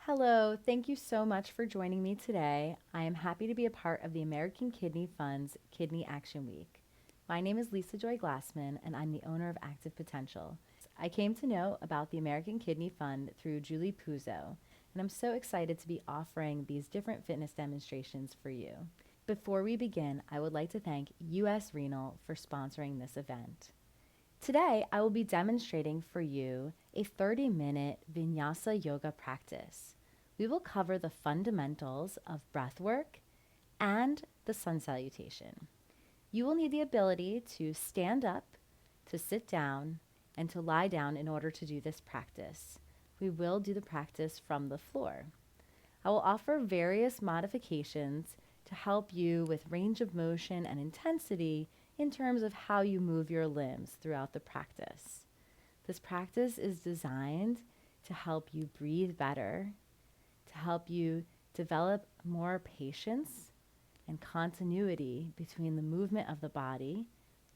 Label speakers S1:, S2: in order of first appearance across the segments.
S1: Hello, thank you so much for joining me today. I am happy to be a part of the American Kidney Fund's Kidney Action Week. My name is Lisa Joy Glassman, and I'm the owner of Active Potential. I came to know about the American Kidney Fund through Julie Puzo, and I'm so excited to be offering these different fitness demonstrations for you. Before we begin, I would like to thank US Renal for sponsoring this event. Today, I will be demonstrating for you a 30-minute Vinyasa yoga practice. We will cover the fundamentals of breath work and the sun salutation. You will need the ability to stand up, to sit down, and to lie down in order to do this practice. We will do the practice from the floor. I will offer various modifications to help you with range of motion and intensity in terms of how you move your limbs throughout the practice. This practice is designed to help you breathe better, to help you develop more patience and continuity between the movement of the body,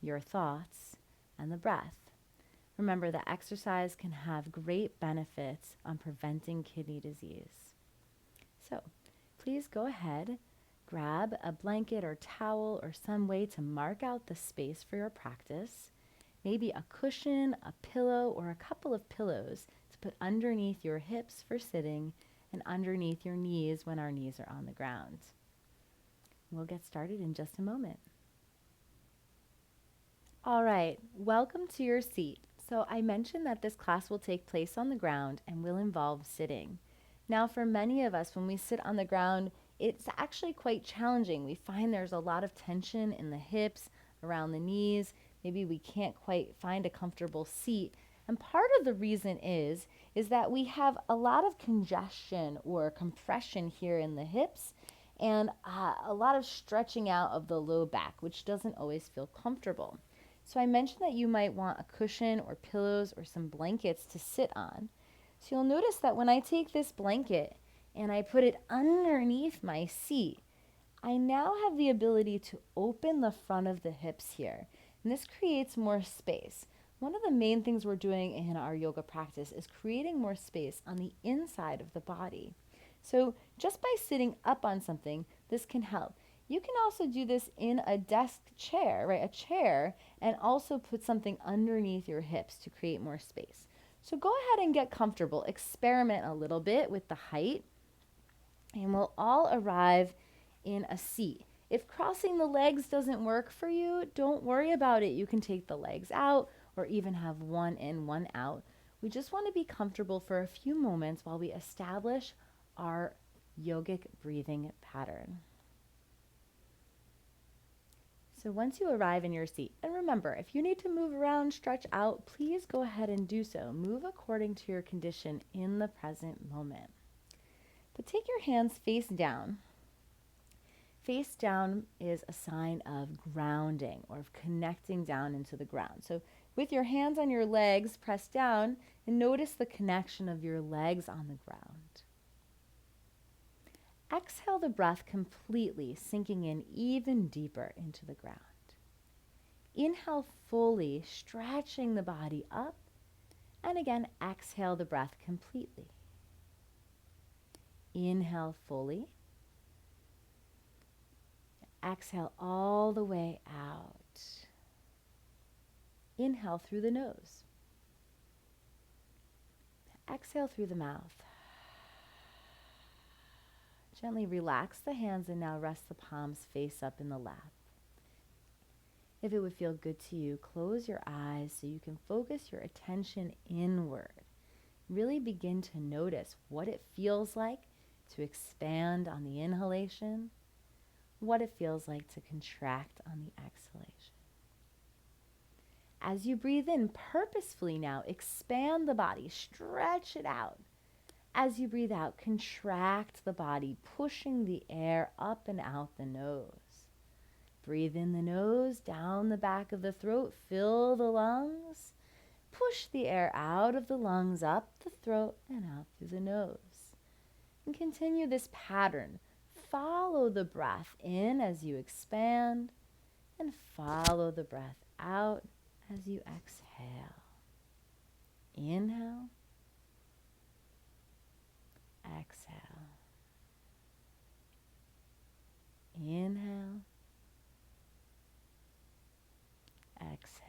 S1: your thoughts, and the breath. Remember that exercise can have great benefits on preventing kidney disease. So please go ahead, grab a blanket or towel or some way to mark out the space for your practice. Maybe a cushion, a pillow, or a couple of pillows to put underneath your hips for sitting and underneath your knees when our knees are on the ground. We'll get started in just a moment. All right, welcome to your seat. So I mentioned that this class will take place on the ground and will involve sitting. Now, for many of us, when we sit on the ground, it's actually quite challenging. We find there's a lot of tension in the hips, around the knees. Maybe we can't quite find a comfortable seat. And part of the reason is that we have a lot of congestion or compression here in the hips and a lot of stretching out of the low back, which doesn't always feel comfortable. So I mentioned that you might want a cushion or pillows or some blankets to sit on. So you'll notice that when I take this blanket and I put it underneath my seat, I now have the ability to open the front of the hips here. And this creates more space. One of the main things we're doing in our yoga practice is creating more space on the inside of the body. So just by sitting up on something, this can help. You can also do this in a desk chair, right? A chair, and also put something underneath your hips to create more space. So go ahead and get comfortable. Experiment a little bit with the height, and we'll all arrive in a seat. If crossing the legs doesn't work for you, don't worry about it. You can take the legs out or even have one in, one out. We just want to be comfortable for a few moments while we establish our yogic breathing pattern. So once you arrive in your seat, and remember, if you need to move around, stretch out, please go ahead and do so. Move according to your condition in the present moment. But take your hands face down. Face down is a sign of grounding or of connecting down into the ground. So with your hands on your legs, press down and notice the connection of your legs on the ground. Exhale the breath completely, sinking in even deeper into the ground. Inhale fully, stretching the body up, and again, exhale the breath completely. Inhale fully. Exhale all the way out. Inhale through the nose. Exhale through the mouth. Gently relax the hands and now rest the palms face up in the lap. If it would feel good to you, close your eyes so you can focus your attention inward. Really begin to notice what it feels like to expand on the inhalation, what it feels like to contract on the exhalation. As you breathe in, purposefully now expand the body, stretch it out. As you breathe out, contract the body, pushing the air up and out the nose. Breathe in the nose, down the back of the throat, fill the lungs. Push the air out of the lungs, up the throat, and out through the nose. And continue this pattern. Follow the breath in as you expand, and follow the breath out as you exhale. Inhale. Exhale. Inhale. Exhale.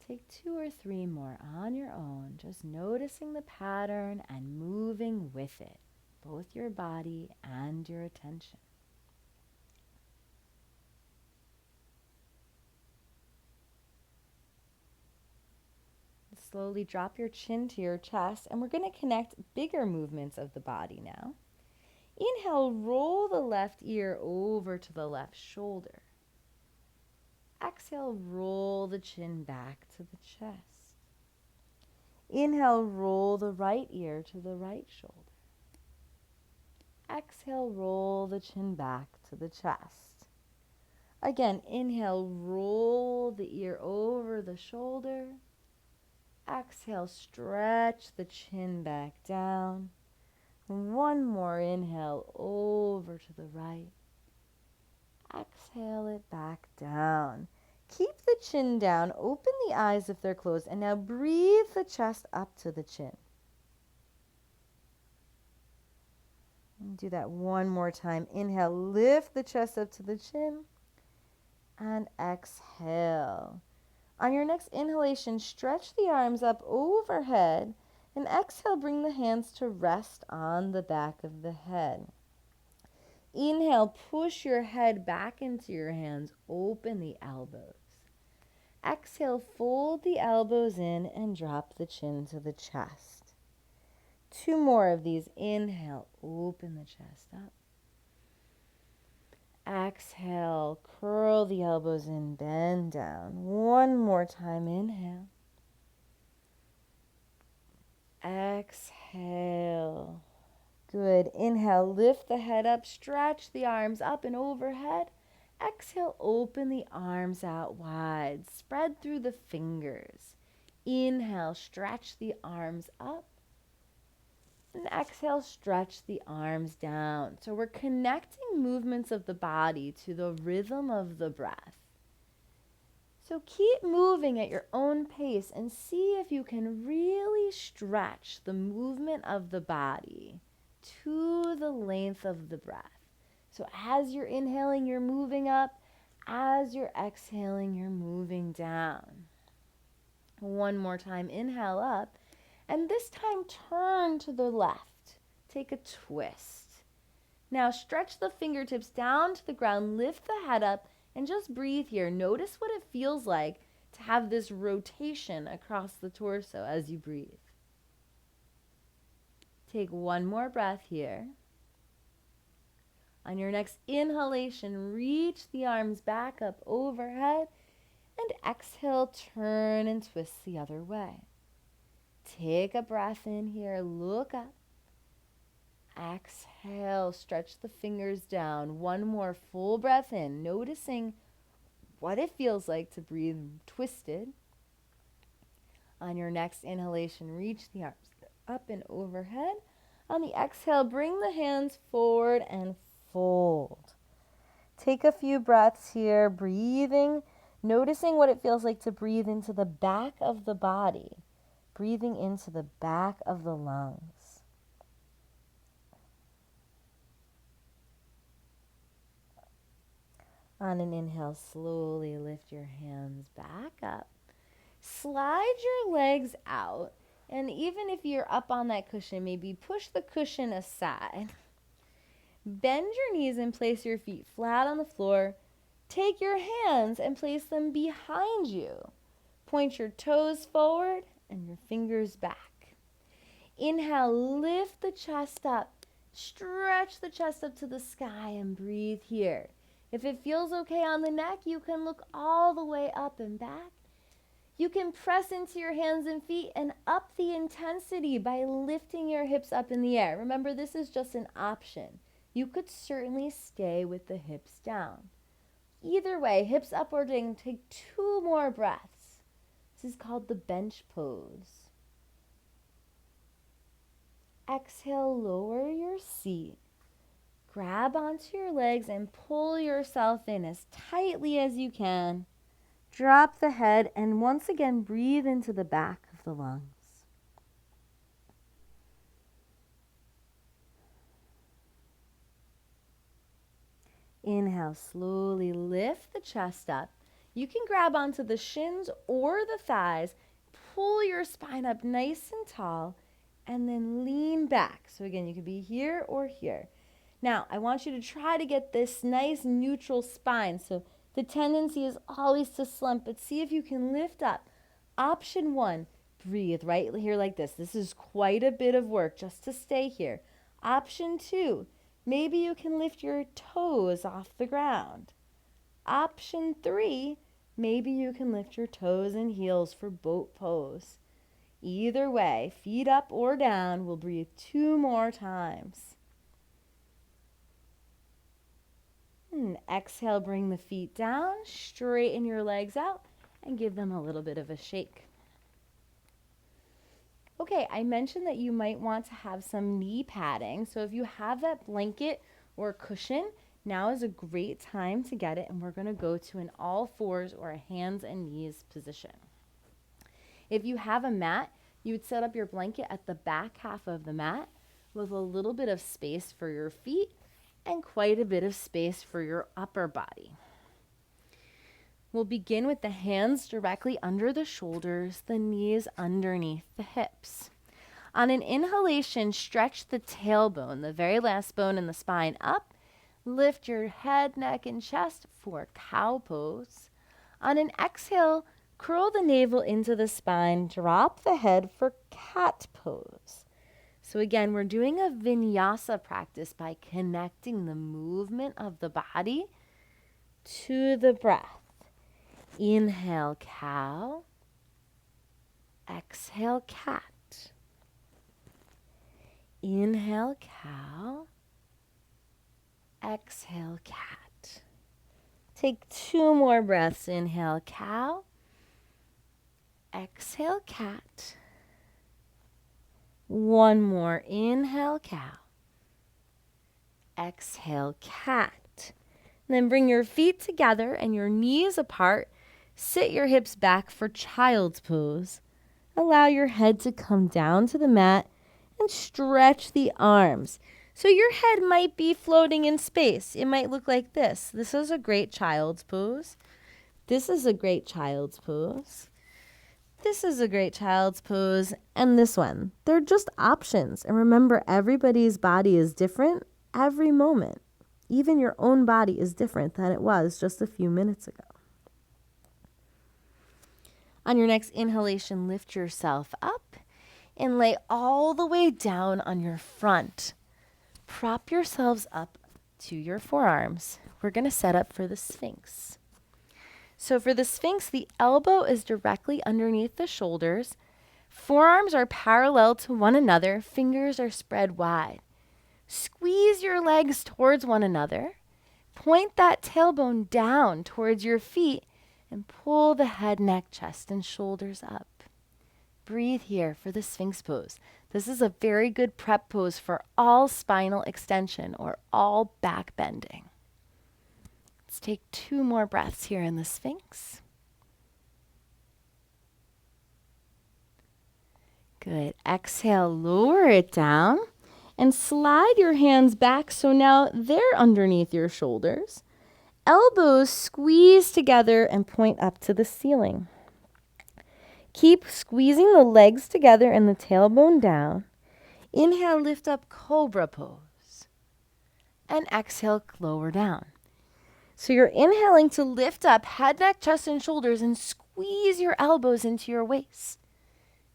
S1: Take 2 or 3 more on your own, just noticing the pattern and moving with it, both your body and your attention. Slowly drop your chin to your chest, and we're going to connect bigger movements of the body now. Inhale, roll the left ear over to the left shoulder. Exhale, roll the chin back to the chest. Inhale, roll the right ear to the right shoulder. Exhale, roll the chin back to the chest. Again, inhale, roll the ear over the shoulder. Exhale, stretch the chin back down. One more inhale over to the right. Exhale it back down. Keep the chin down. Open the eyes if they're closed. And now breathe the chest up to the chin. And do that one more time. Inhale, lift the chest up to the chin. And exhale. On your next inhalation, stretch the arms up overhead. And exhale, bring the hands to rest on the back of the head. Inhale, push your head back into your hands. Open the elbows. Exhale, fold the elbows in and drop the chin to the chest. 2 more of these. Inhale, open the chest up. Exhale, curl the elbows in, bend down. One more time. Inhale. Exhale. Good. Inhale, lift the head up, stretch the arms up and overhead. Exhale, open the arms out wide, spread through the fingers. Inhale, stretch the arms up. And exhale, stretch the arms down. So we're connecting movements of the body to the rhythm of the breath. So keep moving at your own pace and see if you can really stretch the movement of the body to the length of the breath. So as you're inhaling, you're moving up. As you're exhaling, you're moving down. One more time, inhale up. And this time, turn to the left. Take a twist. Now stretch the fingertips down to the ground, lift the head up, and just breathe here. Notice what it feels like to have this rotation across the torso as you breathe. Take one more breath here. On your next inhalation, reach the arms back up overhead, and exhale, turn and twist the other way. Take a breath in here, look up. Exhale, stretch the fingers down. One more full breath in, noticing what it feels like to breathe twisted. On your next inhalation, reach the arms up and overhead. On the exhale, bring the hands forward and fold. Take a few breaths here, breathing, noticing what it feels like to breathe into the back of the body, breathing into the back of the lungs. On an inhale, slowly lift your hands back up. Slide your legs out, and even if you're up on that cushion, maybe push the cushion aside. Bend your knees and place your feet flat on the floor. Take your hands and place them behind you. Point your toes forward and your fingers back. Inhale, lift the chest up. Stretch the chest up to the sky and breathe here. If it feels okay on the neck, you can look all the way up and back. You can press into your hands and feet and up the intensity by lifting your hips up in the air. Remember, this is just an option. You could certainly stay with the hips down. Either way, hips up or down, take 2 more breaths. This is called the bench pose. Exhale, lower your seat. Grab onto your legs and pull yourself in as tightly as you can. Drop the head and once again breathe into the back of the lungs. Inhale, slowly lift the chest up. You can grab onto the shins or the thighs. Pull your spine up nice and tall, and then lean back. So again, you could be here or here. Now, I want you to try to get this nice neutral spine. So the tendency is always to slump, but see if you can lift up. Option 1, breathe right here like this. This is quite a bit of work just to stay here. Option 2, maybe you can lift your toes off the ground. Option 3, maybe you can lift your toes and heels for boat pose. Either way, feet up or down, we'll breathe 2 more times. Exhale, bring the feet down, straighten your legs out, and give them a little bit of a shake. Okay, I mentioned that you might want to have some knee padding. So if you have that blanket or cushion, now is a great time to get it, and we're going to go to an all fours or a hands and knees position. If you have a mat, you would set up your blanket at the back half of the mat with a little bit of space for your feet and quite a bit of space for your upper body. We'll begin with the hands directly under the shoulders, the knees underneath the hips. On an inhalation, stretch the tailbone, the very last bone in the spine, up. Lift your head, neck, and chest for cow pose. On an exhale, curl the navel into the spine, drop the head for cat pose. So again, we're doing a vinyasa practice by connecting the movement of the body to the breath. Inhale, cow. Exhale, cat. Inhale, cow. Exhale, cat. Take 2 more breaths. Inhale, cow. Exhale, cat. 1 more. Inhale, cow. Exhale, cat. And then bring your feet together and your knees apart. Sit your hips back for child's pose. Allow your head to come down to the mat and stretch the arms. So your head might be floating in space. It might look like this. This is a great child's pose. This is a great child's pose. This is a great child's pose, and this one. They're just options. And remember, everybody's body is different every moment. Even your own body is different than it was just a few minutes ago. On your next inhalation, lift yourself up and lay all the way down on your front. Prop yourselves up to your forearms. We're going to set up for the Sphinx. So for the Sphinx, the elbow is directly underneath the shoulders. Forearms are parallel to one another. Fingers are spread wide. Squeeze your legs towards one another. Point that tailbone down towards your feet and pull the head, neck, chest, and shoulders up. Breathe here for the Sphinx pose. This is a very good prep pose for all spinal extension or all back bending. Let's take 2 more breaths here in the Sphinx. Good. Exhale, lower it down and slide your hands back so now they're underneath your shoulders. Elbows squeeze together and point up to the ceiling. Keep squeezing the legs together and the tailbone down. Inhale, lift up, cobra pose. And exhale, lower down. So you're inhaling to lift up head, neck, chest, and shoulders and squeeze your elbows into your waist.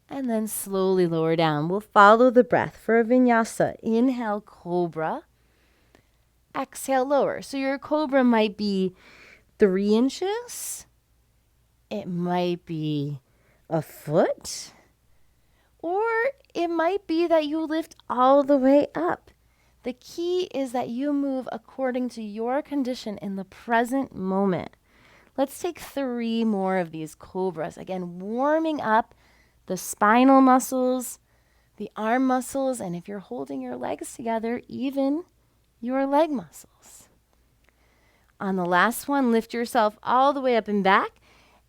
S1: And then slowly lower down. We'll follow the breath for a vinyasa. Inhale, cobra. Exhale, lower. So your cobra might be 3 inches. It might be a foot. Or it might be that you lift all the way up. The key is that you move according to your condition in the present moment. Let's take 3 more of these cobras. Again, warming up the spinal muscles, the arm muscles, and if you're holding your legs together, even your leg muscles. On the last one, lift yourself all the way up and back.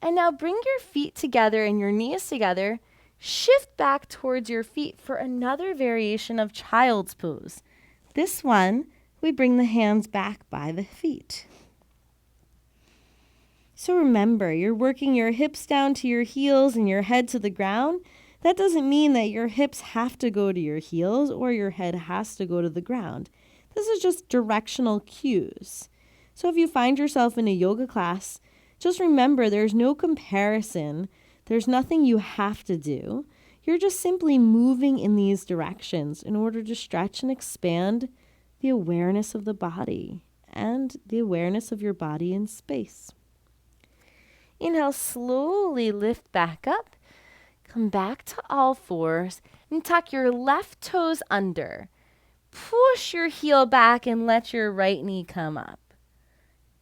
S1: And now bring your feet together and your knees together. Shift back towards your feet for another variation of child's pose. This one
S2: we bring the hands back by the feet. So remember, you're working your hips down to your heels and your head to the ground. That doesn't mean that your hips have to go to your heels or your head has to go to the ground. This is just directional cues. So if you find yourself in a yoga class, just remember there's no comparison. There's nothing you have to do. You're just simply moving in these directions in order to stretch and expand the awareness of the body and the awareness of your body in space. Inhale, slowly lift back up. Come back to all fours and tuck your left toes under. Push your heel back and let your right knee come up.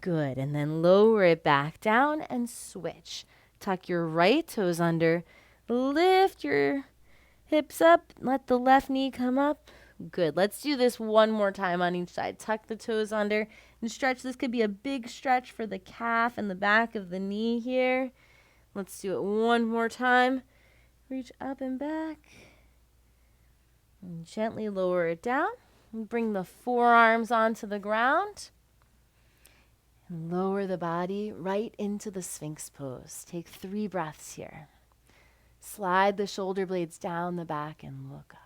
S2: Good, and then lower it back down and switch. Tuck your right toes under. Lift your hips up. Let the left knee come up. Good. Let's do this one more time on each side. Tuck the toes under and stretch. This could be a big stretch for the calf and the back of the knee here. Let's do it one more time. Reach up and back. And gently lower it down. And bring the forearms onto the ground. And lower the body right into the Sphinx Pose. Take 3 breaths here. Slide the shoulder blades down the back and look up.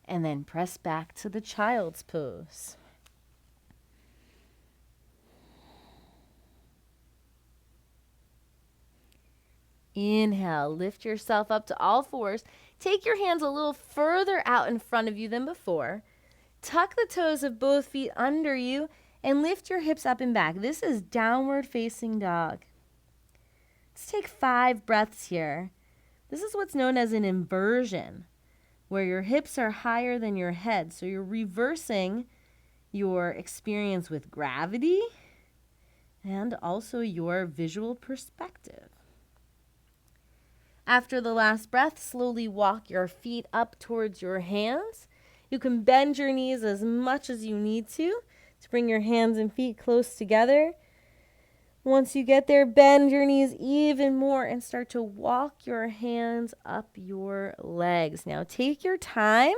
S2: And then press back to the Child's Pose. Inhale, lift yourself up to all fours. Take your hands a little further out in front of you than before. Tuck the toes of both feet under you and lift your hips up and back. This is downward facing dog. Let's take 5 breaths here. This is what's known as an inversion, where your hips are higher than your head. So you're reversing your experience with gravity and also your visual perspective. After the last breath, slowly walk your feet up towards your hands. You can bend your knees as much as you need to bring your hands and feet close together. Once you get there, bend your knees even more and start to walk your hands up your legs. Now take your time.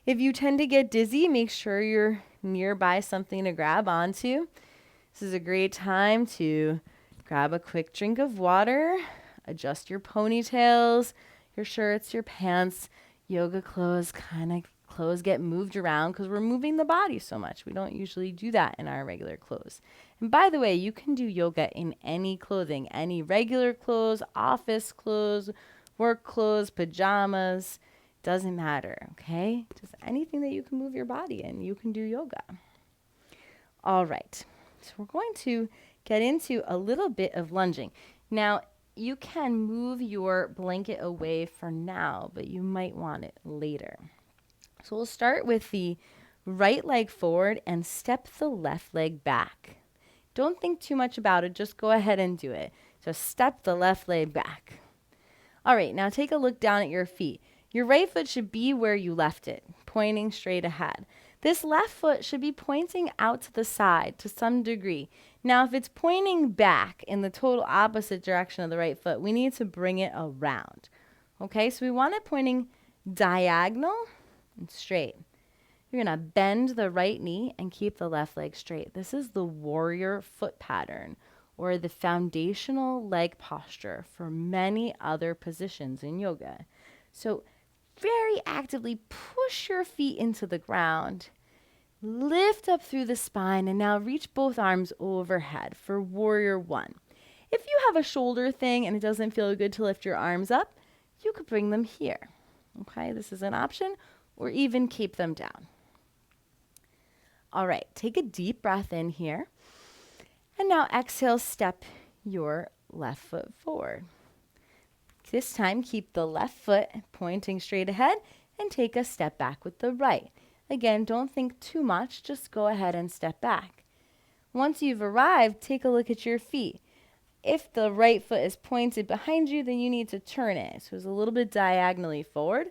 S2: If you tend to get dizzy, make sure you're nearby something to grab onto. This is a great time to grab a quick drink of water, adjust your ponytails, your shirts, your pants, yoga clothes get moved around because we're moving the body so much. We don't usually do that in our regular clothes. And by the way, you can do yoga in any clothing, any regular clothes, office clothes, work clothes, pajamas, doesn't matter, okay? Just anything that you can move your body in, you can do yoga. All right, so we're going to get into a little bit of lunging. Now, you can move your blanket away for now, but you might want it later. So we'll start with the right leg forward and step the left leg back. Don't think too much about it. Just go ahead and do it. Just step the left leg back. All right, now take a look down at your feet. Your right foot should be where you left it, pointing straight ahead. This left foot should be pointing out to the side to some degree. Now, if it's pointing back in the total opposite direction of the right foot, we need to bring it around. Okay, so we want it pointing diagonal and straight. You're going to bend the right knee and keep the left leg straight. This is the warrior foot pattern or the foundational leg posture for many other positions in yoga. So very actively push your feet into the ground. Lift up through the spine and now reach both arms overhead for warrior 1. If you have a shoulder thing and it doesn't feel good to lift your arms up, you could bring them here. Okay, this is an option, or even keep them down. All right, take a deep breath in here. And now exhale, step your left foot forward. This time, keep the left foot pointing straight ahead and take a step back with the right. Again, don't think too much, just go ahead and step back. Once you've arrived, take a look at your feet. If the right foot is pointed behind you, then you need to turn it. So it's a little bit diagonally forward.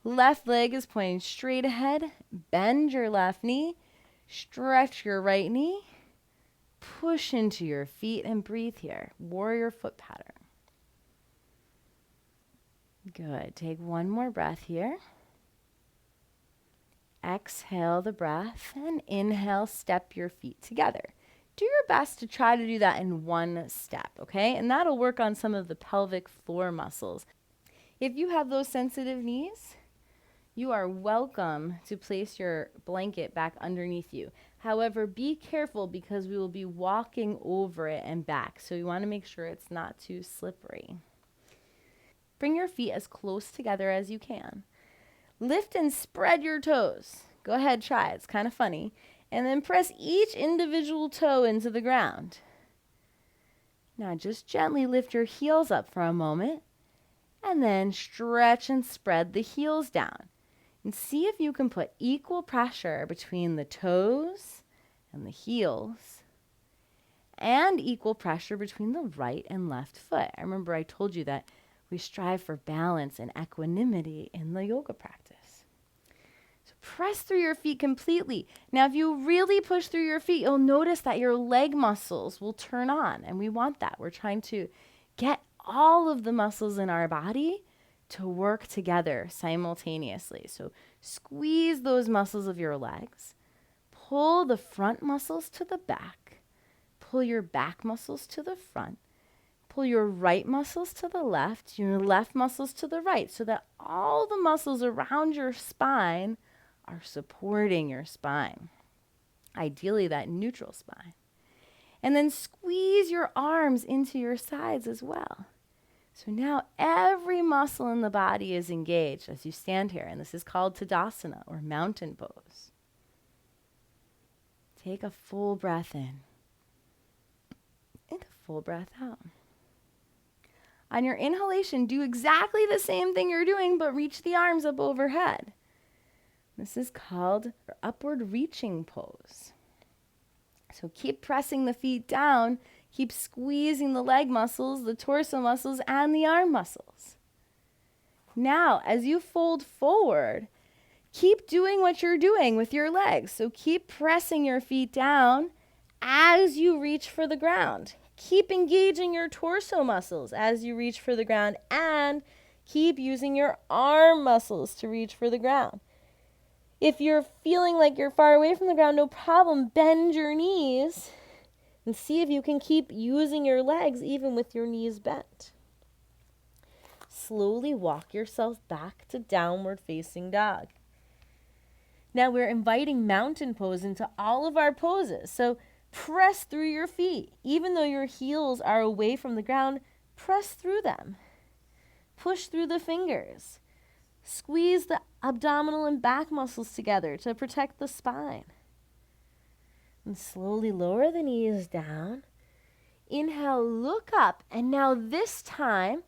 S2: Left leg is pointing straight ahead. Bend your left knee. Stretch your right knee. Push into your feet and breathe here. Warrior foot pattern. Good. Take one more breath here.
S1: Exhale the breath and inhale, step your feet together. Do your best to try to do that in one step, okay? And that'll work on some of the pelvic floor muscles. If you have those sensitive knees, you are welcome to place your blanket back underneath you. However, be careful because we will be walking over it and back. So you want to make sure it's not too slippery. Bring your feet as close together as you can. Lift and spread your toes. Go ahead, try it. It's kind of funny. And then press each individual toe into the ground. Now just gently lift your heels up for a moment and then stretch and spread the heels down. And see if you can put equal pressure between the toes and the heels and equal pressure between the right and left foot. I remember I told you that we strive for balance and equanimity in the yoga practice. Press through your feet completely. Now, if you really push through your feet, you'll notice that your leg muscles will turn on, and we want that. We're trying to get all of the muscles in our body to work together simultaneously. So squeeze those muscles of your legs. Pull the front muscles to the back. Pull your back muscles to the front. Pull your right muscles to the left, your left muscles to the right, so that all the muscles around your spine are supporting your spine, ideally that neutral spine. And then squeeze your arms into your sides as well. So now every muscle in the body is engaged as you stand here, and this is called Tadasana or mountain pose. Take a full breath in and a full breath out. On your inhalation, do exactly the same thing you're doing, but reach the arms up overhead. This is called upward reaching pose. So keep pressing the feet down, keep squeezing the leg muscles, the torso muscles, and the arm muscles. Now, as you fold forward, keep doing what you're doing with your legs. So keep pressing your feet down as you reach for the ground. Keep engaging your torso muscles as you reach for the ground, and keep using your arm muscles to reach for the ground. If you're feeling like you're far away from the ground, no problem. Bend your knees and see if you can keep using your legs even with your knees bent. Slowly walk yourself back to downward facing dog. Now we're inviting mountain pose into all of our poses. So press through your feet. Even though your heels are away from the ground, press through them. Push through the fingers. Squeeze the abdominal and back muscles together to protect the spine. And slowly lower the knees down. Inhale, look up. And now this time,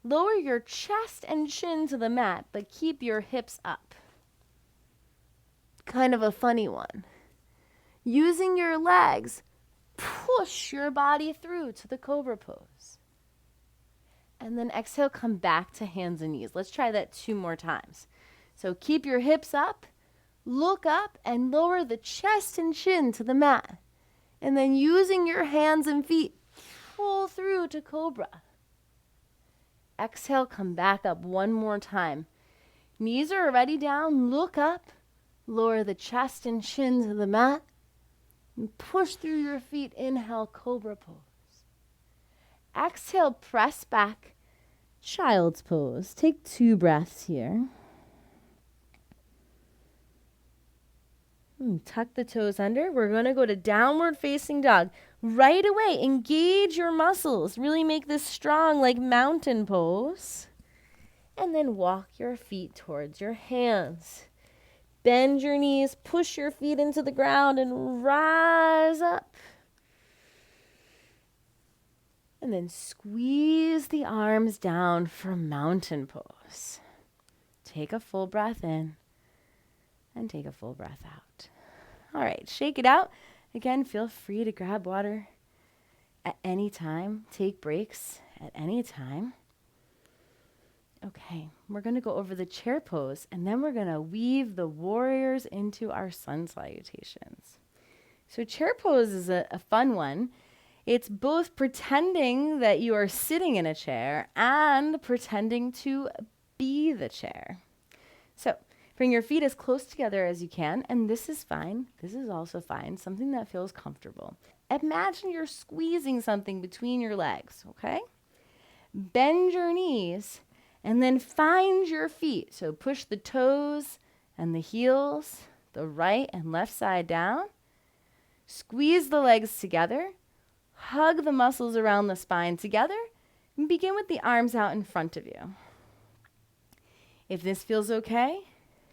S1: lower your chest and chin to the mat, but keep your hips up. Kind of a funny one. Using your legs, push your body through to the cobra pose. And then exhale, come back to hands and knees. Let's try that 2 more times. So keep your hips up, look up, and lower the chest and chin to the mat. And then using your hands and feet, pull through to cobra. Exhale, come back up 1 more time. Knees are already down, look up, lower the chest and chin to the mat, and push through your feet. Inhale, cobra pose. Exhale, press back. Child's pose. Take 2 breaths here. Tuck the toes under. We're going to go to downward facing dog. Right away, engage your muscles. Really make this strong like mountain pose. And then walk your feet towards your hands. Bend your knees, push your feet into the ground, and rise up. And then squeeze the arms down for mountain pose. Take a full breath in and take a full breath out. All right, shake it out. Again, feel free to grab water at any time. Take breaks at any time. Okay, we're going to go over the chair pose, and then we're going to weave the warriors into our sun salutations. So chair pose is a fun one. It's both pretending that you are sitting in a chair and pretending to be the chair. So Bring your feet as close together as you can, and this is fine. This is also fine, something that feels comfortable. Imagine you're squeezing something between your legs, okay? Bend your knees, and then find your feet. So push the toes and the heels, the right and left side down. Squeeze the legs together. Hug the muscles around the spine together, and begin with the arms out in front of you. If this feels okay,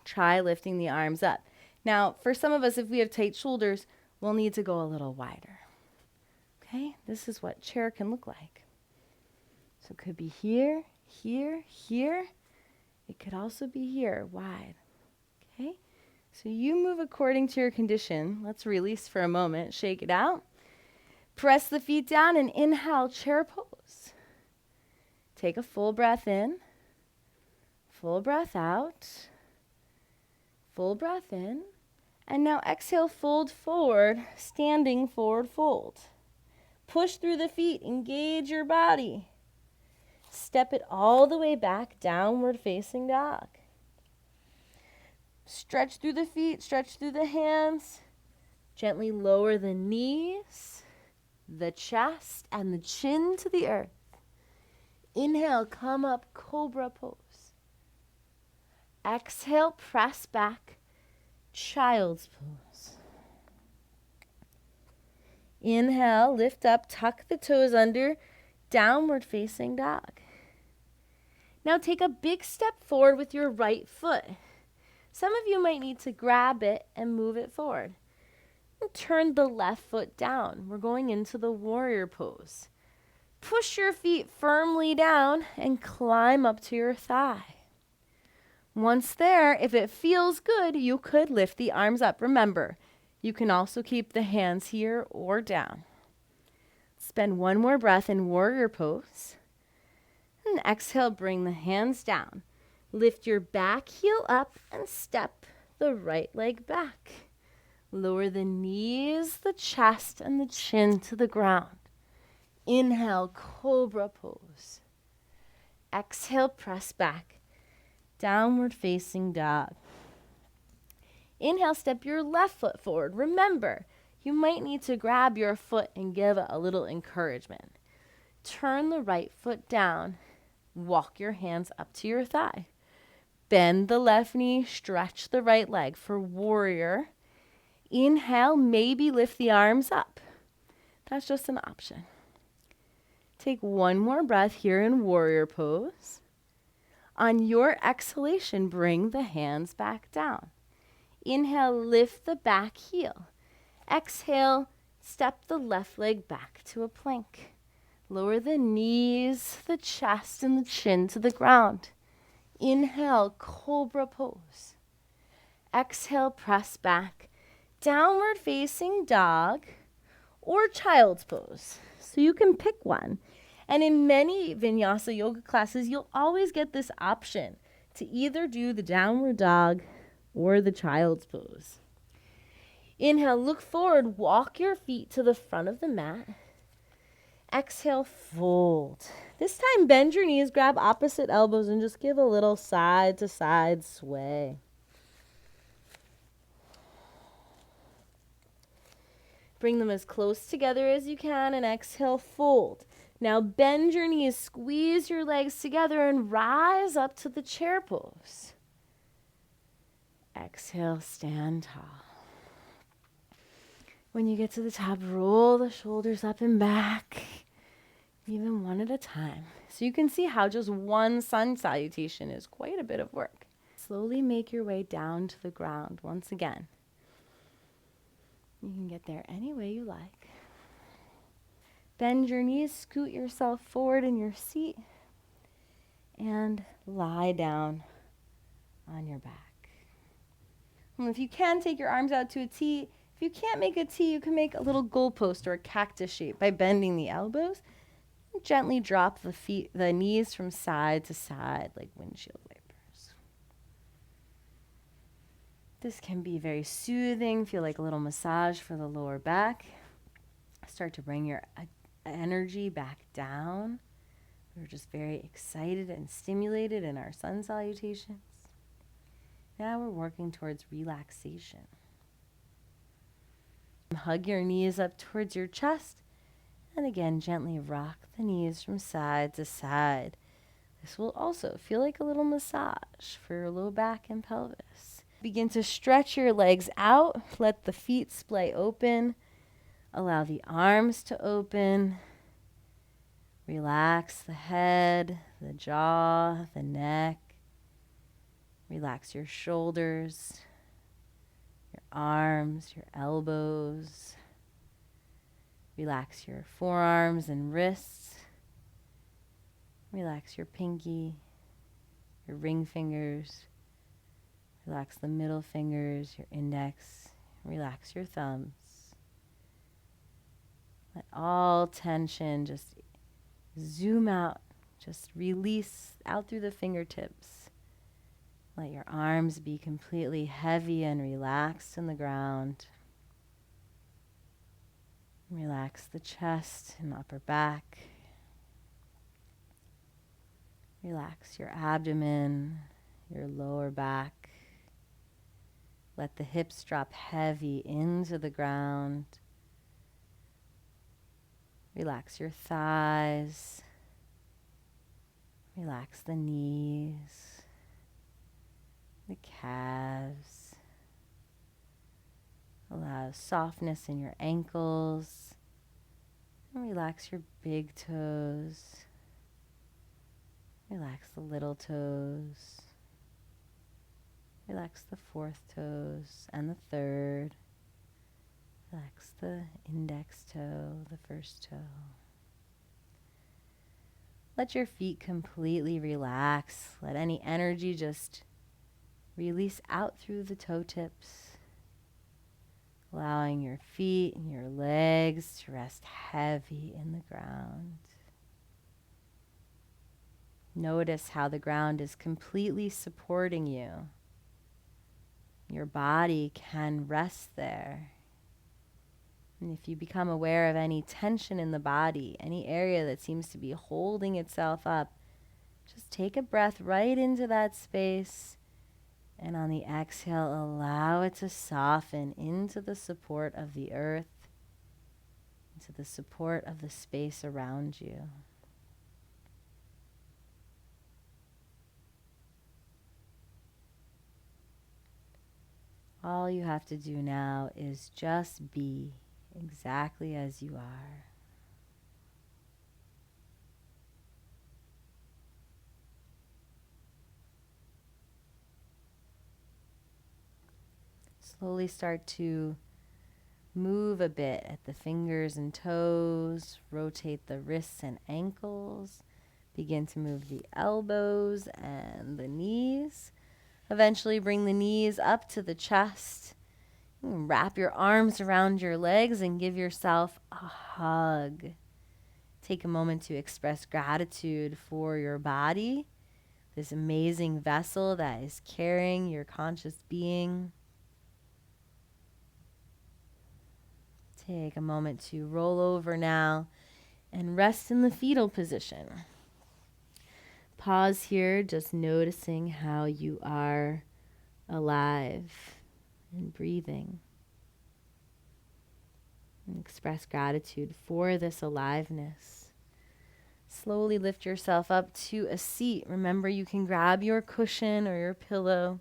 S1: try lifting the arms up. Now, for some of us, if we have tight shoulders, we'll need to go a little wider. Okay, this is what chair can look like. So it could be here, here, here. It could also be here, wide. Okay, so you move according to your condition. Let's release for a moment, shake it out. Press the feet down and inhale, chair pose. Take a full breath in, full breath out. Full breath in, and now exhale, fold forward, standing forward fold. Push through the feet, engage your body. Step it all the way back, downward facing dog. Stretch through the feet, stretch through the hands. Gently lower the knees, the chest, and the chin to the earth. Inhale, come up, cobra pose. Exhale, press back, child's pose. Inhale, lift up, tuck the toes under, downward facing dog. Now take a big step forward with your right foot. Some of you might need to grab it and move it forward. And turn the left foot down. We're going into the warrior pose. Push your feet firmly down and climb up to your thigh. Once there, if it feels good, you could lift the arms up. Remember, you can also keep the hands here or down. Spend one more breath in warrior pose. And exhale, bring the hands down. Lift your back heel up and step the right leg back. Lower the knees, the chest, and the chin to the ground. Inhale, cobra pose. Exhale, press back. Downward facing dog. Inhale, step your left foot forward. Remember, you might need to grab your foot and give it a little encouragement. Turn the right foot down. Walk your hands up to your thigh. Bend the left knee, stretch the right leg for warrior. Inhale, maybe lift the arms up. That's just an option. Take one more breath here in warrior pose. On your exhalation, bring the hands back down. Inhale, lift the back heel. Exhale, step the left leg back to a plank. Lower the knees, the chest, and the chin to the ground. Inhale, cobra pose. Exhale, press back. Downward facing dog or child's pose. So you can pick one. And in many Vinyasa yoga classes, you'll always get this option to either do the downward dog or the child's pose. Inhale, look forward, walk your feet to the front of the mat. Exhale, fold. This time, bend your knees, grab opposite elbows, and just give a little side to side sway. Bring them as close together as you can and exhale, fold. Now bend your knees, squeeze your legs together and rise up to the chair pose. Exhale, stand tall. When you get to the top, roll the shoulders up and back, even one at a time. So you can see how just one sun salutation is quite a bit of work. Slowly make your way down to the ground once again. You can get there any way you like. Bend your knees, scoot yourself forward in your seat, and lie down on your back. And if you can, take your arms out to a T. If you can't make a T, you can make a little goalpost or a cactus shape by bending the elbows. And gently drop the knees from side to side like windshield wipers. This can be very soothing, feel like a little massage for the lower back. Start to bring your energy back down. We're just very excited and stimulated in our sun salutations.
S2: Now we're working towards relaxation. Hug your knees up towards your chest, and again, gently rock the knees from side to side. This will also feel like a little massage for your low back and pelvis. Begin to stretch your legs out. Let the feet splay open. Allow the arms to open. Relax the head, the jaw, the neck. Relax your shoulders, your arms, your elbows. Relax your forearms and wrists. Relax your pinky, your ring fingers. Relax the middle fingers, your index. Relax your thumbs. Let all tension just zoom out. Just release out through the fingertips. Let your arms be completely heavy and relaxed in the ground. Relax the chest and upper back. Relax your abdomen, your lower back. Let the hips drop heavy into the ground. Relax your thighs. Relax the knees, the calves. Allow softness in your ankles. And relax your big toes. Relax the little toes. Relax the fourth toes and the third. Relax the index toe, the first toe. Let your feet completely relax. Let any energy just release out through the toe tips. Allowing your feet and your legs to rest heavy in the ground. Notice how the ground is completely supporting you. Your body can rest there. And if you become aware of any tension in the body, any area that seems to be holding itself up, just take a breath right into that space. And on the exhale, allow it to soften into the support of the earth, into the support of the space around you. All you have to do now is just be exactly as you are. Slowly start to move a bit at the fingers and toes. Rotate the wrists and ankles. Begin to move the elbows and the knees. Eventually bring the knees up to the chest. Wrap your arms around your legs and give yourself a hug. Take a moment to express gratitude for your body, this amazing vessel that is carrying your conscious being. Take a moment to roll over now and rest in the fetal position. Pause here, just noticing how you are alive and breathing. And express gratitude for this aliveness. Slowly lift yourself up to a seat. Remember, you can grab your cushion or your pillow.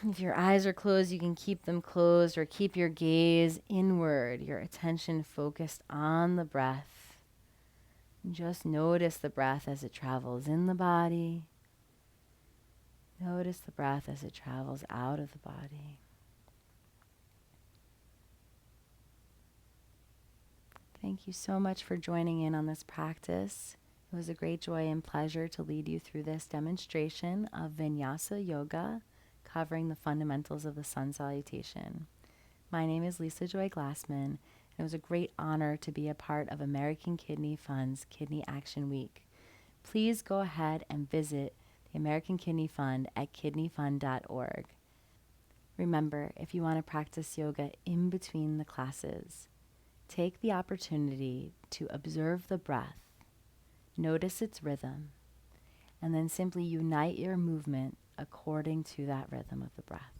S2: If your eyes are closed, you can keep them closed or keep your gaze inward, your attention focused on the breath. And just notice the breath as it travels in the body. Notice the breath as it travels out of the body. Thank you so much for joining in on this practice. It was a great joy and pleasure to lead you through this demonstration of Vinyasa Yoga, covering the fundamentals of the sun salutation. My name is Lisa Joy Glassman, and it was a great honor to be a part of American Kidney Fund's Kidney Action Week. Please go ahead and visit the American Kidney Fund at kidneyfund.org. Remember, if you want to practice yoga in between the classes, take the opportunity to observe the breath, notice its rhythm, and then simply unite your movement
S1: according to that rhythm of the breath.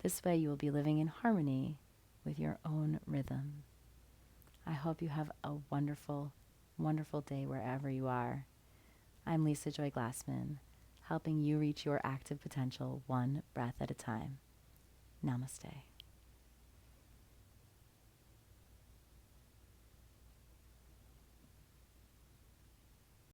S1: This way you will be living in harmony with your own rhythm. I hope you have a wonderful, wonderful day wherever you are. I'm Lisa Joy Glassman, helping you reach your active potential one breath at a time. Namaste.